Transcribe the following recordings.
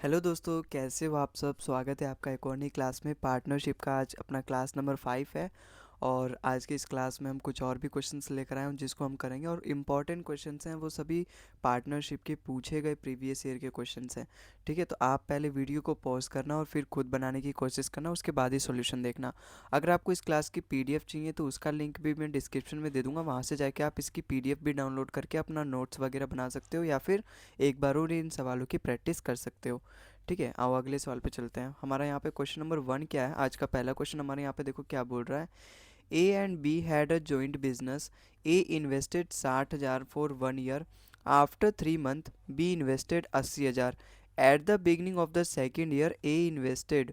Hello दोस्तों, कैसे हो आप सब। स्वागत है आपका एक और नई क्लास में। पार्टनरशिप का आज अपना क्लास नंबर 5 है और आज की इस क्लास में हम कुछ और भी क्वेश्चंस लेकर आए हैं जिसको हम करेंगे। और इम्पॉर्टेंट क्वेश्चंस हैं, वो सभी पार्टनरशिप के पूछे गए प्रीवियस ईयर के क्वेश्चंस हैं। ठीक है, तो आप पहले वीडियो को पॉज करना और फिर खुद बनाने की कोशिश करना, उसके बाद ही सॉल्यूशन देखना। अगर आपको इस क्लास की पीडीएफ चाहिए तो उसका लिंक भी मैं डिस्क्रिप्शन में दे दूँगा, वहाँ से जाके आप इसकी पीडीएफ भी डाउनलोड करके अपना नोट्स वगैरह बना सकते हो या फिर एक बार और इन सवालों की प्रैक्टिस कर सकते हो। ठीक है, आओ अगले सवाल पे चलते हैं। हमारा यहाँ पे क्वेश्चन नंबर 1 क्या है। आज का पहला क्वेश्चन हमारे यहाँ पे देखो क्या बोल रहा है। A and B had a joint business. A invested 60,000 for 1 year. After 3 month B invested 80,000। At the beginning of the second year A invested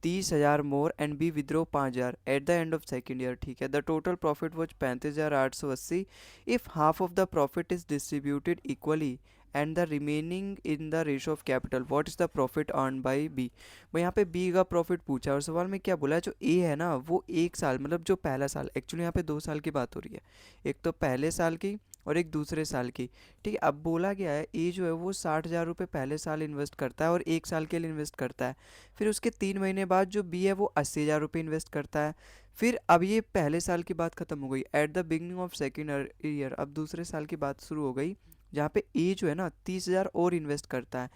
30,000 more and B withdrew 5,000 at the end of second year. ठीक है, the total profit was 35,880। If half of the profit is distributed equally and the remaining in the ratio of capital, what is the profit earn by B. भाई यहाँ पे B का profit पूछा और सवाल में क्या बोला है, जो ए है ना वो एक साल मतलब जो पहला साल, एक्चुअली यहाँ पे 2 साल की बात हो रही है, एक तो पहले साल की और एक दूसरे साल की। ठीक है, अब बोला गया है ए जो है वो 60,000 रुपये पहले साल इन्वेस्ट करता है और एक साल के लिए इन्वेस्ट करता है। फिर उसके 3 महीने बाद जो बी है वो 80,000 रुपये इन्वेस्ट करता है। फिर अब ये पहले साल की बात खत्म हो गई, eight the beginning of second year अब दूसरे साल की बात शुरू हो गई, जहाँ पे ए जो है ना 30,000 और इन्वेस्ट करता है।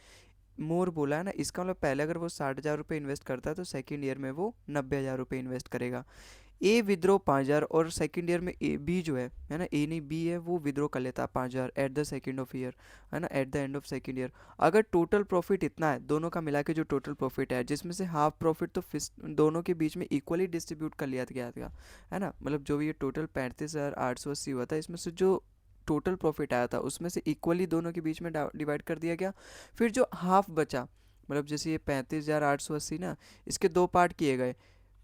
मोर बोला है ना, इसका मतलब पहले अगर वो 60,000 रुपये इन्वेस्ट करता है तो सेकेंड ईयर में वो 90,000 रुपये इन्वेस्ट करेगा। ए विद्रो 5,000 और सेकेंड ईयर में ए बी जो है ना, ए नहीं बी है, वो विद्रो कर लेता है 5,000 at the second of year, है ना, eight the end of second year. अगर टोटल प्रॉफिट इतना है, दोनों का मिला के जो टोटल प्रॉफिट है, जिसमें से हाफ प्रॉफिट तो दोनों के बीच में इक्वली डिस्ट्रीब्यूट कर लिया गया था, है ना, मतलब जो भी ये टोटल 35,880 हुआ था, इसमें से जो टोटल प्रॉफिट आया था उसमें से इक्वली दोनों के बीच में डिवाइड कर दिया गया। फिर जो हाफ बचा, मतलब जैसे ये 35,880 ना, इसके दो पार्ट किए गए,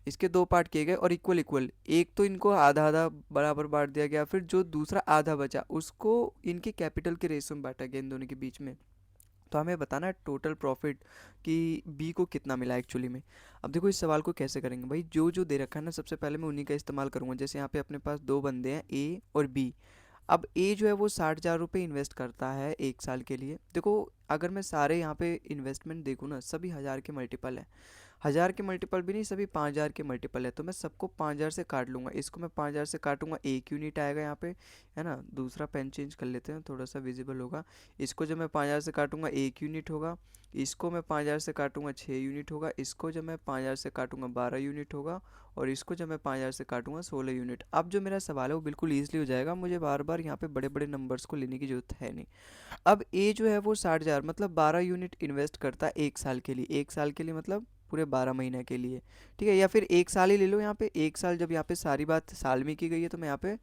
इसके दो पार्ट किए गए और इक्वल इक्वल, एक तो इनको आधा आधा बराबर बांट दिया गया, फिर जो दूसरा आधा बचा उसको इनके कैपिटल के रेशियो में बांटा गया इन दोनों के बीच में। तो हमें बताना है टोटल प्रॉफिट कि बी को कितना मिला एक्चुअली में। अब देखो इस सवाल को कैसे करेंगे भाई, जो जो दे रखा है ना सबसे पहले मैं उन्हीं का इस्तेमाल करूंगा। जैसे यहाँ पे अपने पास दो बंदे हैं, ए और बी। अब ए जो है वो 60,000 रुपये इन्वेस्ट करता है एक साल के लिए। देखो अगर मैं सारे यहाँ पे इन्वेस्टमेंट देखूँ ना, सभी 1,000 के मल्टीपल है। 1,000 के मल्टीपल भी नहीं, सभी 5,000 के मल्टीपल है, तो मैं सबको 5,000 से काट लूँगा। इसको मैं 5,000 से काटूंगा, एक यूनिट आएगा यहाँ पे, है ना। दूसरा पेन चेंज कर लेते हैं, थोड़ा सा विजिबल होगा। इसको जब मैं 5,000 से काटूंगा 1 यूनिट होगा। इसको मैं 5,000 से काटूंगा 6 यूनिट होगा। इसको जब मैं 5,000 से काटूंगा 12 यूनिट होगा। और इसको जब मैं 5,000 से काटूंगा 16 यूनिट। अब जो मेरा सवाल है वो बिल्कुल ईजिली हो जाएगा, मुझे बार बार यहाँ पे बड़े बड़े नंबर्स को लेने की जरूरत है नहीं। अब ए जो है वो 60,000 मतलब 12 यूनिट इन्वेस्ट करता है एक साल के लिए। एक साल के लिए मतलब पूरे 12 महीने के लिए। ठीक है, या फिर एक साल ही ले लो। यहाँ पे एक साल, जब यहाँ पे सारी बात साल में की गई है तो मैं यहाँ पे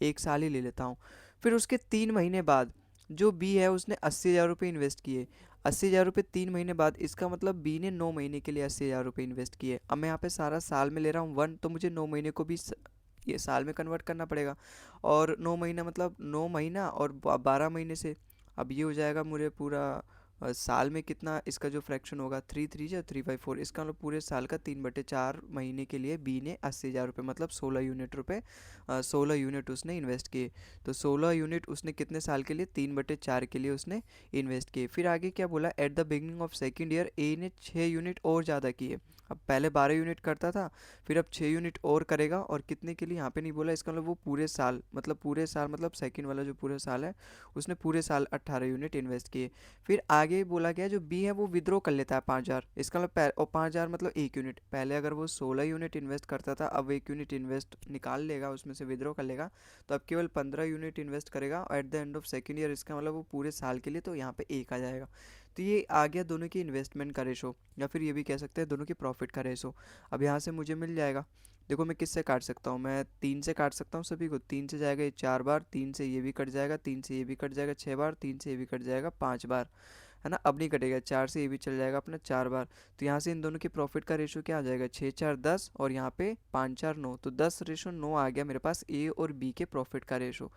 एक साल ही ले लेता हूँ। फिर उसके 3 महीने बाद जो बी है उसने 80,000 रुपये इन्वेस्ट किए। 80,000 रुपये 3 महीने बाद, इसका मतलब बी ने 9 महीने के लिए 80,000 रुपये इन्वेस्ट किए। अब मैं यहाँ पे सारा साल में ले रहा हूँ 1, तो मुझे 9 महीने को भी ये साल में कन्वर्ट करना पड़ेगा। और 9 महीना मतलब 9 महीना और 12 महीने से, अब ये हो जाएगा मुझे पूरा साल में कितना, इसका जो फ्रैक्शन होगा 3 3 या 3/4, इसका मतलब पूरे साल का 3/4 महीने के लिए बी ने 80,000 रुपये मतलब 16 यूनिट 16 यूनिट उसने इन्वेस्ट किए। तो 16 यूनिट उसने कितने साल के लिए, 3/4 के लिए उसने इन्वेस्ट किए। फिर आगे क्या बोला, at the beginning of second year A ने 6 यूनिट और ज़्यादा किए। अब पहले 12 यूनिट करता था, फिर अब 6 यूनिट और करेगा। और कितने के लिए यहाँ पे नहीं बोला, इसका मतलब वो पूरे साल, मतलब पूरे साल मतलब सेकंड वाला जो पूरे साल है, उसने पूरे साल 18 यूनिट इन्वेस्ट किए। फिर आगे बोला गया जो बी है वो विद्रो कर लेता है 5,000, इसका मतलब और 5,000 मतलब 1 यूनिट। पहले अगर वो 16 यूनिट इन्वेस्ट करता था, अब 1 यूनिट इन्वेस्ट निकाल लेगा, उसमें से विद्रो कर लेगा, तो अब केवल 15 यूनिट इन्वेस्ट करेगा eight the end of second year. इसका मतलब वो पूरे साल के लिए, तो यहाँ पे एक आ जाएगा। तो ये आ गया दोनों की इन्वेस्टमेंट का रेशो, या फिर ये भी कह सकते हैं दोनों की प्रॉफिट का रेशो। अब यहाँ से मुझे मिल जाएगा। देखो मैं किससे काट सकता हूँ, मैं 3 से काट सकता हूँ सभी को। 3 से जाएगा ये 4 बार, 3 से ये भी कट जाएगा, 3 से ये भी कट जाएगा 6 बार, 3 से ये भी कट जाएगा 5 बार, है ना। अब नहीं कटेगा, 4 से ये भी चल जाएगा अपना 4 बार। तो यहाँ से इन दोनों के प्रॉफिट का रेशो क्या आ जाएगा, 6 4 10 और यहाँ पे 5 4 9, तो 10:9 आ गया मेरे पास ए और बी के प्रॉफिट का रेशो।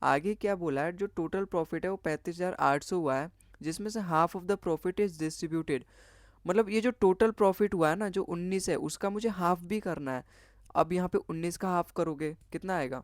आगे क्या बोला है, जो टोटल प्रॉफिट है वो 35,800 हुआ है, जिसमें से half of the profit is distributed. मतलब ये जो टोटल प्रॉफिट हुआ है ना, जो 19 है, उसका मुझे हाफ भी करना है। अब यहाँ पे 19 का हाफ करोगे कितना आएगा,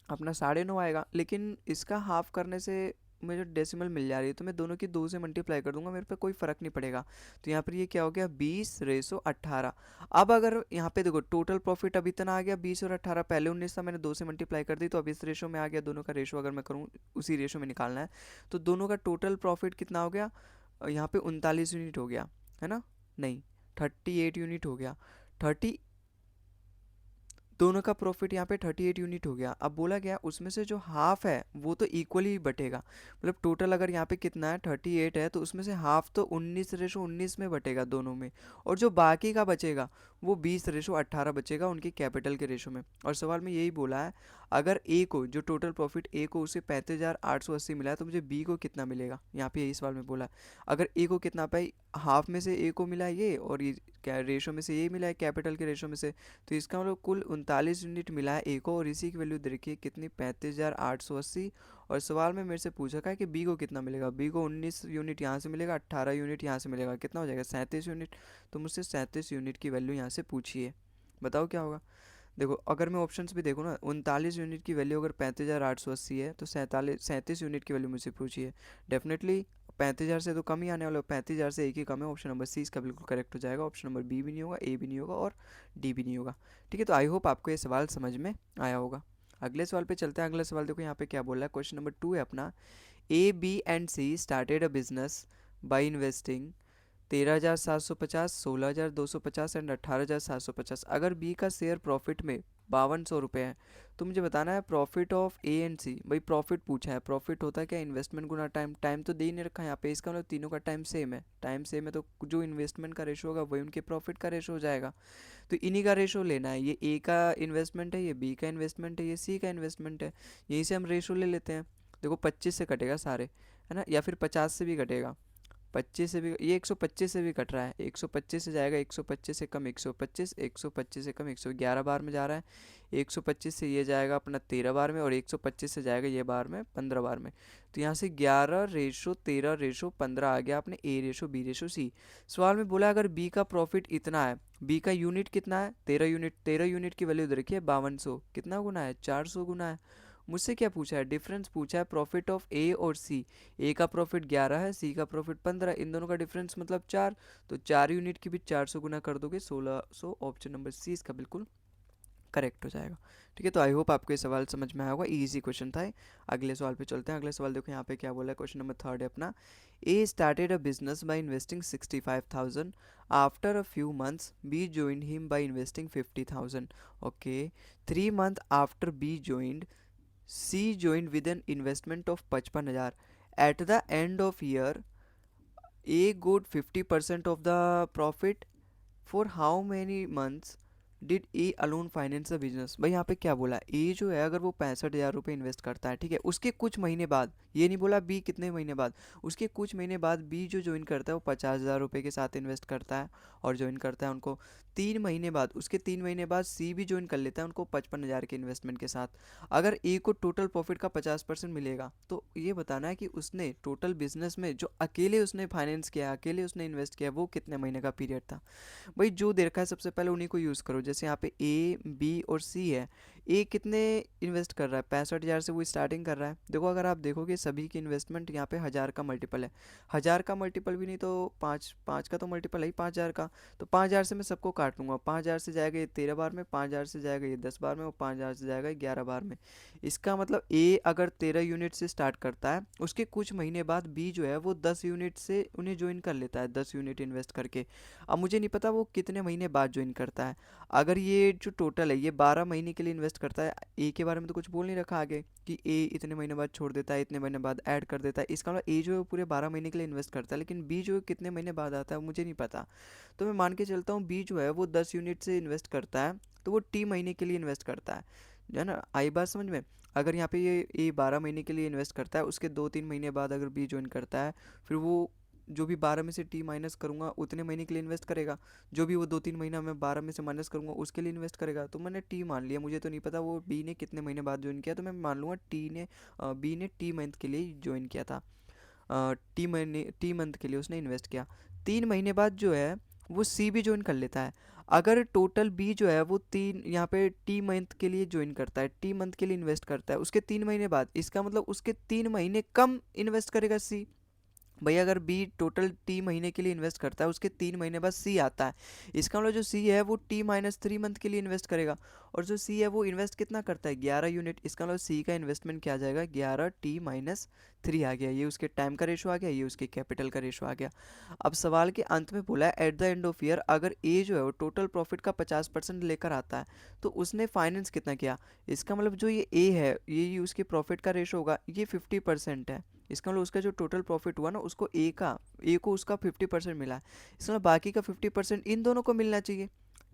अपना 9.5 आएगा। लेकिन इसका हाफ करने से मुझे डेसिमल मिल जा रही है तो मैं दोनों की 2 से मल्टीप्लाई कर दूंगा, मेरे पे कोई फ़र्क नहीं पड़ेगा। तो यहाँ पर ये क्या हो गया 20/18। अब अगर यहाँ पे देखो टोटल प्रॉफिट अब इतना आ गया 20 और 18, पहले 19 था मैंने 2 से मल्टीप्लाई कर दी तो अब इस रेशो में आ गया, दोनों का रेशो अगर मैं करूँ उसी रेशो में निकालना है तो दोनों का टोटल प्रॉफिट कितना हो गया, यहाँ पे 39 यूनिट हो गया है ना, नहीं 38 यूनिट हो गया। 30 दोनों का प्रॉफिट यहाँ पे 38 यूनिट हो गया। अब बोला गया उसमें से जो हाफ है वो तो इक्वली बटेगा, मतलब टोटल अगर यहाँ पे कितना है 38 है तो उसमें से हाफ तो 19/19 में बटेगा दोनों में, और जो बाकी का बचेगा वो 20/18 बचेगा उनके कैपिटल के रेशो में। और सवाल में यही बोला है अगर ए को, जो टोटल प्रॉफिट ए को उसे 35,880 मिला है तो मुझे बी को कितना मिलेगा, यहाँ पे यही सवाल में बोला है। अगर ए को कितना पाई, हाफ में से ए को मिला है ये, और ये क्या रेशो में से ये मिला है कैपिटल के रेशो में से, तो इसका मतलब कुल 39 यूनिट मिला है ए को, और इसी की वैल्यू देखिए कितनी 35,880। और सवाल में मेरे से पूछा है कि बी को कितना मिलेगा, बी को 19 यूनिट यहाँ से मिलेगा, 18 यूनिट यहाँ से मिलेगा, कितना हो जाएगा 37 यूनिट। तो मुझसे 37 यूनिट की वैल्यू यहाँ से पूछी है, बताओ क्या होगा। देखो अगर मैं ऑप्शंस भी देखूँ ना, 39 यूनिट की वैल्यू अगर 35,880 है तो 37 यूनिट की वैल्यू मुझसे पूछी है, डेफिनेटली 35,000 से तो कम ही आने वाला है, 35,000 से एक ही कम है। ऑप्शन नंबर सी इसका बिल्कुल करेक्ट हो जाएगा, ऑप्शन नंबर बी भी नहीं होगा, ए भी नहीं होगा और डी भी नहीं होगा। ठीक है, तो आई होप आपको ये सवाल समझ में आया होगा। अगले सवाल पे चलते हैं। अगला सवाल देखो यहाँ पे क्या बोल रहा है, क्वेश्चन नंबर 2 है अपना। A B and C started a business by investing 13,750, 16,250 and 18,750। अगर बी का शेयर प्रॉफिट में 5,200 है तो मुझे बताना है प्रॉफिट ऑफ ए एंड सी। भाई प्रॉफिट पूछा है, प्रॉफिट होता है क्या, इन्वेस्टमेंट गुना टाइम, टाइम तो दे ही नहीं रखा है यहाँ पे, इसका मतलब तीनों का टाइम सेम है, टाइम सेम है तो जो इन्वेस्टमेंट का रेशो होगा वही उनके प्रॉफिट का रेशो हो जाएगा। तो इन्हीं का रेशो लेना है, ये ए का इन्वेस्टमेंट है, ये बी का इन्वेस्टमेंट है, ये सी का इन्वेस्टमेंट है, यहीं से हम रेशो ले लेते हैं। देखो 25 से कटेगा सारे, है ना, या फिर 50 से भी कटेगा, 25 से भी, ये 125 से भी कट रहा है, 125 से जाएगा, 125 से कम 125, 125 से कम 111 बार में जा रहा है, 125 से ये जाएगा अपना 13 बार में, और 125 से जाएगा ये बार में 15 बार में। तो यहाँ से 11/13/15 आ गया अपने A/B/C। सवाल में बोला अगर बी का प्रॉफिट इतना है, बी का यूनिट कितना है 13 यूनिट, 13 यूनिट की वैल्यू देखिए 5200, कितना गुना है 400 गुना है। मुझसे क्या पूछा है, डिफरेंस पूछा है प्रॉफिट ऑफ ए और सी। ए का प्रॉफिट 11 है, सी का प्रॉफिट 15, इन दोनों का डिफरेंस मतलब 4, तो 4 यूनिट की भी 400 गुना कर दोगे 1600। ऑप्शन नंबर सी इसका बिल्कुल करेक्ट हो जाएगा। ठीक है, तो आई होप आपको ये सवाल समझ में आया होगा, इजी क्वेश्चन था। अगले सवाल पे चलते हैं। अगले सवाल देखो यहाँ पे क्या बोला है, क्वेश्चन नंबर 3 है अपना। A started a business by investing 65,000, after a few months B joined him by investing 50,000। Okay, 3 months after B joined, C joined with an investment of 55,000. At the end of year, A got 50% of the profit. For how many months did A alone finance the business. भाई यहाँ पे क्या बोला, ए जो है अगर वो 65,000 रुपये इन्वेस्ट करता है, ठीक है, उसके कुछ महीने बाद, ये नहीं बोला बी कितने महीने बाद, उसके कुछ महीने बाद बी जो ज्वाइन करता है वो 50,000 रुपये के साथ इन्वेस्ट करता है और ज्वाइन करता है उनको। 3 महीने बाद, उसके 3 महीने बाद सी भी ज्वाइन कर लेता है उनको 55,000 के इन्वेस्टमेंट के साथ। अगर ए को टोटल प्रॉफिट का 50% मिलेगा तो ये बताना है कि उसने टोटल बिजनेस में जो अकेले उसने फाइनेंस किया, अकेले उसने इन्वेस्ट किया, वो कितने महीने का पीरियड था। भाई जो दे रखा है सबसे पहले उन्हीं को यूज़ करो। जैसे यहाँ पे ए बी और सी है, ए कितने इन्वेस्ट कर रहा है 65,000 से वो स्टार्टिंग कर रहा है। देखो अगर आप देखोगे सभी की इन्वेस्टमेंट यहाँ पे 1,000 का मल्टीपल है, 1,000 का मल्टीपल भी नहीं तो पाँच पाँच का तो मल्टीपल है ही 5,000 का। तो 5,000 से मैं सबको काट लूँगा, 5,000 से जाएगा ये 13 बार में, 5,000 से जाएगा ये 10 बार में, और 5,000 से जाएगा 11 बार में। इसका मतलब ए अगर 13 यूनिट से स्टार्ट करता है, उसके कुछ महीने बाद बी जो है वो 10 यूनिट से उन्हें ज्वाइन कर लेता है, 10 यूनिट इन्वेस्ट करके। अब मुझे नहीं पता वो कितने महीने बाद ज्वाइन करता है। अगर ये जो टोटल है ये 12 महीने के लिए इन्वेस्ट करता है, ए के बारे में तो कुछ बोल नहीं रखा आगे कि ए इतने महीने बाद छोड़ देता है, इतने महीने बाद ऐड कर देता है, इसका मतलब ए जो है वो पूरे 12 महीने के लिए इन्वेस्ट करता है, लेकिन बी जो है कितने महीने बाद आता है मुझे नहीं पता। तो मैं मान के चलता हूँ बी जो है वो 10 यूनिट से इन्वेस्ट करता है, तो वो टी महीने के लिए इन्वेस्ट करता है ना, आई बात समझ में। अगर यहाँ पे ये ए 12 महीने के लिए इन्वेस्ट करता है, उसके 2-3 महीने बाद अगर बी ज्वाइन करता है, फिर वो जो भी 12 में से टी माइनस करूँगा उतने महीने के लिए इन्वेस्ट करेगा, जो भी वो 2-3 महीना मैं 12 में से माइनस करूँगा उसके लिए इन्वेस्ट करेगा। तो मैंने टी मान लिया, मुझे तो नहीं पता वो बी ने कितने महीने बाद ज्वाइन किया, तो मैं मान लूँगा बी ने टी मंथ के लिए ज्वाइन किया था, टी मंथ के लिए उसने इन्वेस्ट किया। 3 महीने बाद जो है वो सी भी ज्वाइन कर लेता है। अगर टोटल बी जो है वो तीन यहाँ पे टी मंथ के लिए ज्वाइन करता है, टी मंथ के लिए इन्वेस्ट करता है, उसके 3 महीने बाद, इसका मतलब उसके 3 महीने कम इन्वेस्ट करेगा सी। भैया अगर बी टोटल टी महीने के लिए इन्वेस्ट करता है, उसके 3 महीने बाद सी आता है, इसका मतलब जो सी है वो T-3 मंथ के लिए इन्वेस्ट करेगा। और जो सी है वो इन्वेस्ट कितना करता है, 11 यूनिट, इसका मतलब सी का इन्वेस्टमेंट क्या आ जाएगा, 11T-3 आ गया। ये उसके टाइम का रेशो आ गया, ये उसके कैपिटल का रेशो आ गया। अब सवाल के अंत में बोला है eight the end of year अगर ए जो है वो टोटल प्रॉफिट का 50% लेकर आता है तो उसने फाइनेंस कितना किया। इसका मतलब जो ये ए है, ये उसके प्रॉफिट का रेशो होगा, ये 50% है। इसका मतलब उसका जो टोटल प्रॉफिट हुआ ना, उसको ए को उसका 50% मिला है। इसका मतलब बाकी का 50% इन दोनों को मिलना चाहिए,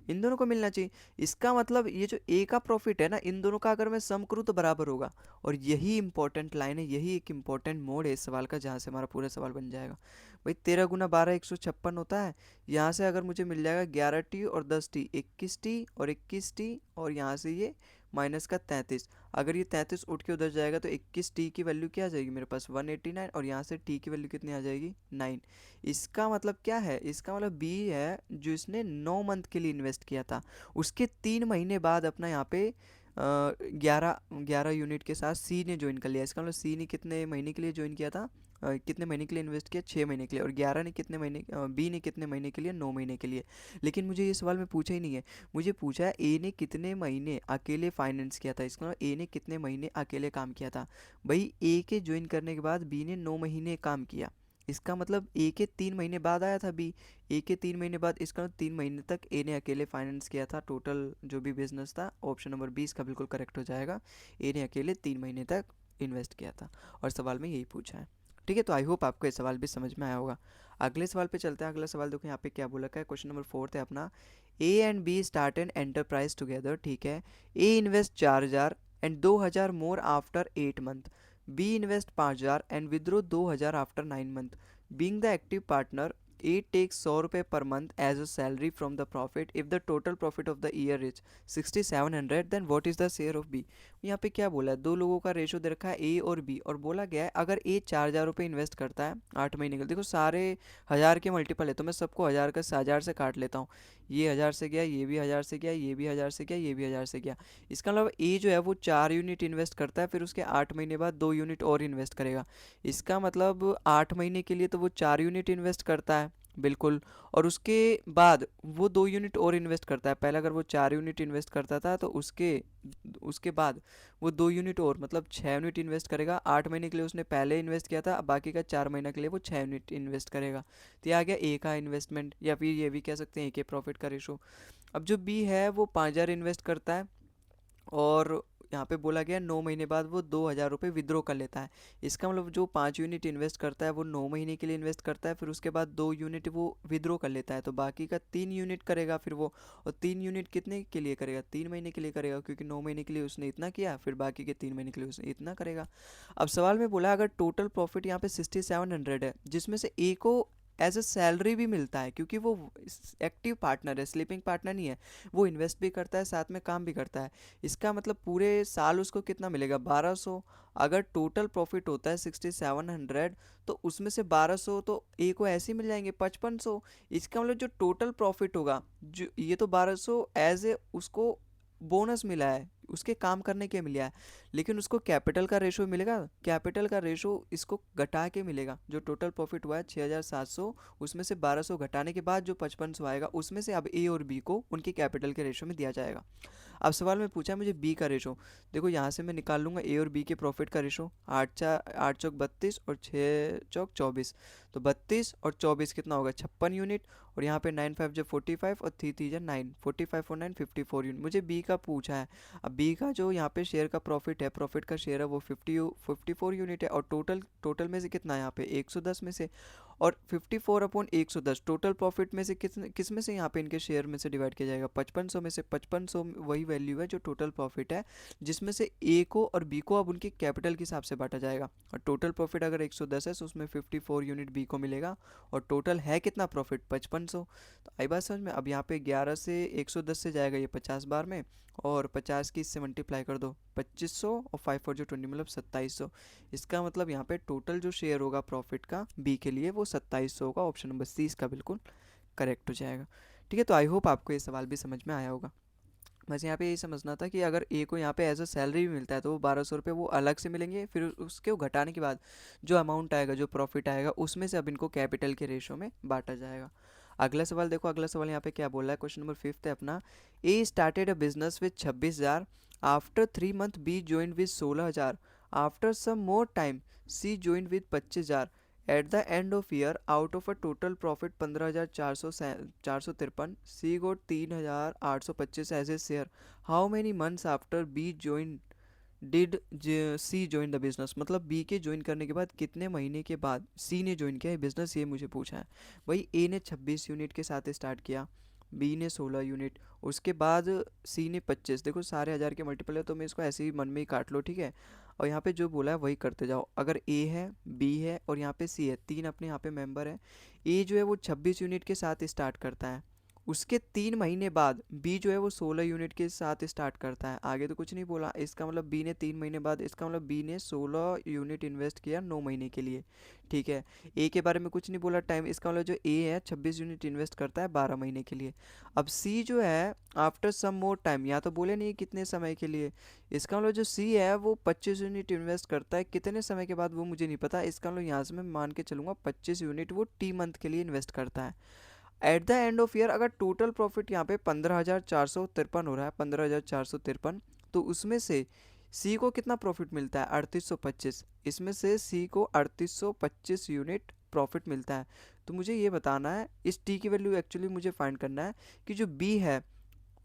इन दोनों को मिलना चाहिए। इसका मतलब ये जो ए का प्रॉफिट है ना, इन दोनों का अगर मैं सम करूँ तो बराबर होगा। और यही इंपॉर्टेंट लाइन है, यही एक इंपॉर्टेंट मोड है इस सवाल का, जहाँ से हमारा पूरा सवाल बन जाएगा। भाई 13 × 12 156 होता है। यहाँ से अगर मुझे मिल जाएगा 11T और 10T, 21T और 21T, और यहाँ से ये माइनस का 33। अगर ये 33 उठ के उधर जाएगा तो 21T की वैल्यू क्या आ जाएगी मेरे पास, 189, और यहाँ से टी की वैल्यू कितनी आ जाएगी, 9। इसका मतलब क्या है, इसका मतलब बी है जो इसने 9 मंथ के लिए इन्वेस्ट किया था, उसके 3 महीने बाद अपना यहाँ पे 11 यूनिट के साथ सी ने ज्वाइन कर लिया। इसका मतलब सी ने कितने महीने के लिए ज्वाइन किया था, कितने महीने के लिए इन्वेस्ट किया, 6 महीने के लिए। और 11 ने कितने महीने, बी ने कितने महीने के लिए, 9 महीने के लिए। लेकिन मुझे ये सवाल में पूछा ही नहीं है, मुझे पूछा है ए ने कितने महीने अकेले फाइनेंस किया था, इसका मतलब ए ने कितने महीने अकेले काम किया था। भाई ए के ज्वाइन करने के बाद बी ने 9 महीने काम किया, इसका मतलब ए के 3 महीने बाद आया था बी, ए के 3 महीने बाद, इसका मतलब 3 महीने तक ए ने अकेले फाइनेंस किया था टोटल जो भी बिजनेस था। ऑप्शन नंबर 20 का बिल्कुल करेक्ट हो जाएगा, ए ने अकेले 3 महीने तक इन्वेस्ट किया था, और सवाल में यही पूछा है। ठीक है, तो आई होप आपको ये सवाल भी समझ में आया होगा। अगले सवाल पे चलते हैं। अगला सवाल देखो यहाँ पे क्या बोला है, क्वेश्चन नंबर 4 है अपना, A and B start an enterprise together. ठीक है, A invest 4000 and 2000 more after 8 month, B invest 5000 and withdraw 2000 after 9 month. Being the active partner, A takes 100 रुपये पर month as a salary from the profit. If the total profit of the year is 6700, then what is the share of B. यहाँ पे क्या बोला है, दो लोगों का रेशो दे रखा है ए और बी, और बोला गया है अगर ए 4000 रुपये इन्वेस्ट करता है 8 महीने के लिए। देखो सारे 1000 के मल्टीपल है, तो मैं सबको 1000 से काट लेता हूँ। ये 1000 से गया, ये भी 1000 से गया, ये भी 1000 से गया, ये भी 1000 से गया। इसका मतलब ए जो है वो 4 यूनिट इन्वेस्ट करता है, फिर उसके 8 महीने बाद 2 यूनिट और इन्वेस्ट करेगा। इसका मतलब 8 महीने के लिए तो वो 4 यूनिट इन्वेस्ट करता है, बिल्कुल। और उसके बाद वो 2 यूनिट और इन्वेस्ट करता है। पहले अगर वो 4 यूनिट इन्वेस्ट करता था तो उसके उसके बाद वो 2 यूनिट और, मतलब 6 यूनिट इन्वेस्ट करेगा। 8 महीने के लिए उसने पहले इन्वेस्ट किया था, अब बाकी का 4 महीने के लिए वो 6 यूनिट इन्वेस्ट करेगा। तो ये आ गया ए का इन्वेस्टमेंट, या फिर ये भी कह सकते हैं ए के प्रॉफिट का रेशो। अब जो बी है वो 5000 इन्वेस्ट करता है, और यहाँ पे बोला गया 9 महीने बाद वो 2000 रुपये विद्रो कर लेता है। इसका मतलब जो 5 यूनिट इन्वेस्ट करता है वो 9 महीने के लिए इन्वेस्ट करता है, फिर उसके बाद 2 यूनिट वो विद्रो कर लेता है, तो बाकी का 3 यूनिट करेगा फिर वो। और 3 यूनिट कितने के लिए करेगा, 3 महीने के लिए करेगा, क्योंकि 9 महीने के लिए उसने इतना किया, फिर बाकी के 3 महीने के लिए उसने इतना करेगा। अब सवाल में बोला अगर टोटल प्रॉफिट यहाँ पे 6700 है, जिसमें से ए को एज अ सैलरी भी मिलता है, क्योंकि वो एक्टिव पार्टनर है, स्लीपिंग पार्टनर नहीं है, वो इन्वेस्ट भी करता है साथ में काम भी करता है। इसका मतलब पूरे साल उसको कितना मिलेगा, 1200। अगर टोटल प्रॉफिट होता है 6700, तो उसमें से 1200 तो ए को ऐसे ही मिल जाएंगे 5500। इसका मतलब जो टोटल प्रॉफिट होगा, जो ये तो 1200 एज ए उसको बोनस मिला है, उसके काम करने के मिला है, लेकिन उसको कैपिटल का रेशो मिलेगा, कैपिटल का रेशो इसको घटा के मिलेगा। जो टोटल प्रॉफिट हुआ है 6700, उसमें से 1200 घटाने के बाद जो 5500 आएगा, उसमें से अब ए और बी को उनके कैपिटल के रेशो में दिया जाएगा। अब सवाल में पूछा मुझे बी का रेशो। देखो यहाँ से मैं निकाल लूँगा ए और बी के प्रॉफिट का रेशो, 8 चौक 32 और 6 चौक 24, तो 32 और 24 कितना होगा, 56 यूनिट। और यहाँ पे 9 5 जो 45 और 3 3 जो 9, 45 और 9 54 यूनिट। मुझे बी का पूछा है। अब बी का जो यहाँ पे शेयर का प्रॉफिट है, प्रॉफिट का शेयर है वो 54 यूनिट है, और टोटल टोटल में से कितना है यहाँ पे 110 में से, और 54/110 टोटल प्रॉफिट में से किस में से यहाँ पे इनके शेयर में से डिवाइड किया जाएगा, 5500 में से। 5500 वही वैल्यू है जो टोटल प्रॉफिट है, जिसमें से ए को और बी को अब उनके कैपिटल के हिसाब से बांटा जाएगा। और टोटल प्रॉफिट अगर 110 है तो उसमें 54 यूनिट बी को मिलेगा, और टोटल है कितना प्रॉफिट, 5500। तो आई बात समझ में। अब यहाँ पे 11 से 110 से जाएगा ये 50 बार में, और 50 की इससे मल्टीप्लाई कर दो 2500, और 5 4 जो 20 मतलब 2700। इसका मतलब यहाँ पे टोटल जो शेयर होगा प्रॉफिट का बी के लिए वो 2700 होगा। ऑप्शन नंबर सी इसका बिल्कुल करेक्ट हो जाएगा। ठीक है, तो आई होप आपको ये सवाल भी समझ में आया होगा। बस यहाँ पे यही समझना था कि अगर ए को यहाँ पे एज अ सैलरी भी मिलता है तो वो 1200 रुपये वो अलग से मिलेंगे, फिर उसके वो घटाने के बाद जो अमाउंट आएगा, जो प्रॉफिट आएगा, उसमें से अब इनको कैपिटल के रेशो में बांटा जाएगा। अगला सवाल देखो, अगला सवाल यहाँ पे क्या बोल रहा है, क्वेश्चन नंबर 5 है अपना। A started a business with 26,000, after 3 month B join with 16,000, after some more time C join with 25,000। At the end of year out of a total profit 15,453 C got 3,825 as a share. How many months after B join did C join the business, मतलब B के join करने के बाद कितने महीने के बाद सी ने ज्वाइन किया है बिजनेस, ये मुझे पूछा है। भाई ए ने 26 यूनिट के साथ स्टार्ट किया, बी ने 16 यूनिट, उसके बाद सी ने 25। देखो सारे हज़ार के मल्टीपल है तो मैं इसको ऐसे ही मन में ही काट लो, ठीक है। और यहाँ पे जो बोला है वही करते जाओ। अगर ए है, बी है और यहाँ पे सी है, तीन अपने यहाँ पे मेंबर है। ए जो है वो 26 यूनिट के साथ स्टार्ट करता है, उसके 3 महीने बाद बी जो है वो 16 यूनिट के साथ स्टार्ट करता है। आगे तो कुछ नहीं बोला, इसका मतलब बी ने 3 महीने बाद, इसका मतलब बी ने 16 यूनिट इन्वेस्ट किया 9 महीने के लिए, ठीक है। ए के बारे में कुछ नहीं बोला टाइम, इसका मतलब जो ए है 26 यूनिट इन्वेस्ट करता है 12 महीने के लिए। अब सी जो है आफ्टर सम मोर टाइम, या तो बोले नहीं कितने समय के लिए, इसका मतलब जो सी है वो 25 यूनिट इन्वेस्ट करता है कितने समय के बाद वो मुझे नहीं पता, इसका मतलब यहाँ से मैं मान के चलूँगा 25 यूनिट वो टी मंथ के लिए इन्वेस्ट करता है। Eight the end of year अगर टोटल प्रॉफिट यहाँ पे 15,453 हो रहा है, 15,453, तो उसमें से सी को कितना प्रॉफिट मिलता है, 3825। इसमें से सी को 3825 यूनिट प्रॉफिट मिलता है। तो मुझे ये बताना है, इस टी की वैल्यू एक्चुअली मुझे फाइंड करना है कि जो बी है